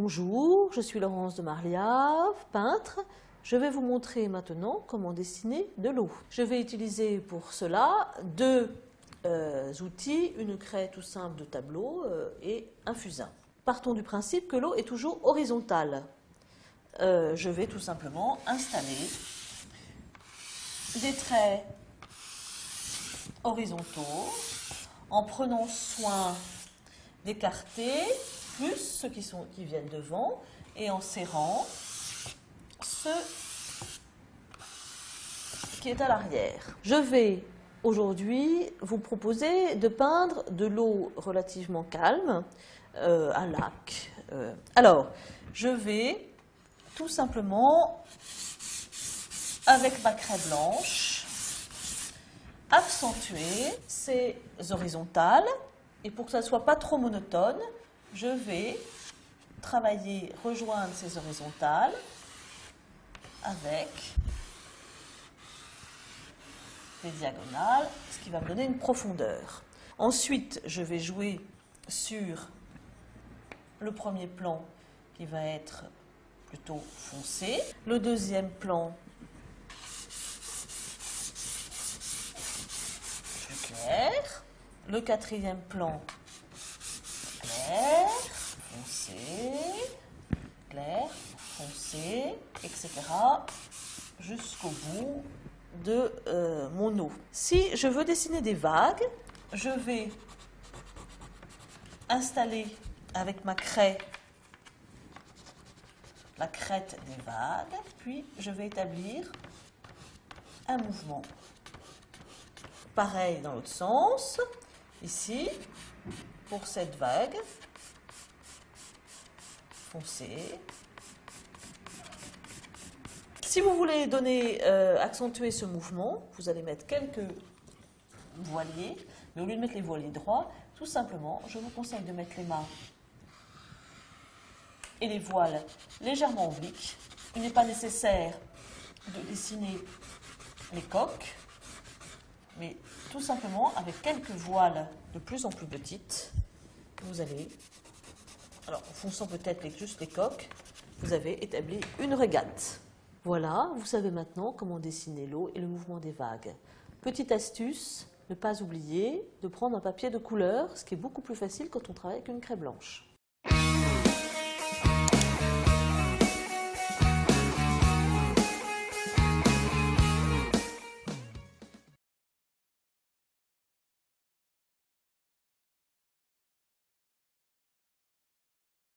Bonjour, je suis Laurence de Marliave, peintre. Je vais vous montrer maintenant comment dessiner de l'eau. Je vais utiliser pour cela deux outils, une craie tout simple de tableau et un fusain. Partons du principe que l'eau est toujours horizontale. Je vais tout simplement installer des traits horizontaux en prenant soin d'écarter plus ceux qui viennent devant et en serrant ceux qui est à l'arrière. Je vais aujourd'hui vous proposer de peindre de l'eau relativement calme, un lac. Alors, je vais tout simplement, avec ma craie blanche, accentuer ces horizontales. Et pour que ça ne soit pas trop monotone, je vais travailler, rejoindre ces horizontales avec des diagonales, ce qui va me donner une profondeur. Ensuite, je vais jouer sur le premier plan qui va être plutôt foncé, le deuxième plan plus clair, le quatrième plan clair, foncé, clair, foncé, etc. jusqu'au bout de mon eau. Si je veux dessiner des vagues, je vais installer avec ma craie la crête des vagues, puis je vais établir un mouvement. Pareil dans l'autre sens, ici, pour cette vague, foncée. Si vous voulez accentuer ce mouvement, vous allez mettre quelques voiliers, mais au lieu de mettre les voiliers droits, tout simplement, je vous conseille de mettre les mains et les voiles légèrement obliques. Il n'est pas nécessaire de dessiner les coques, mais tout simplement avec quelques voiles de plus en plus petites, vous allez, alors en fonçant peut-être juste les coques, vous avez établi une régate. Voilà, vous savez maintenant comment dessiner l'eau et le mouvement des vagues. Petite astuce, ne pas oublier de prendre un papier de couleur, ce qui est beaucoup plus facile quand on travaille avec une craie blanche.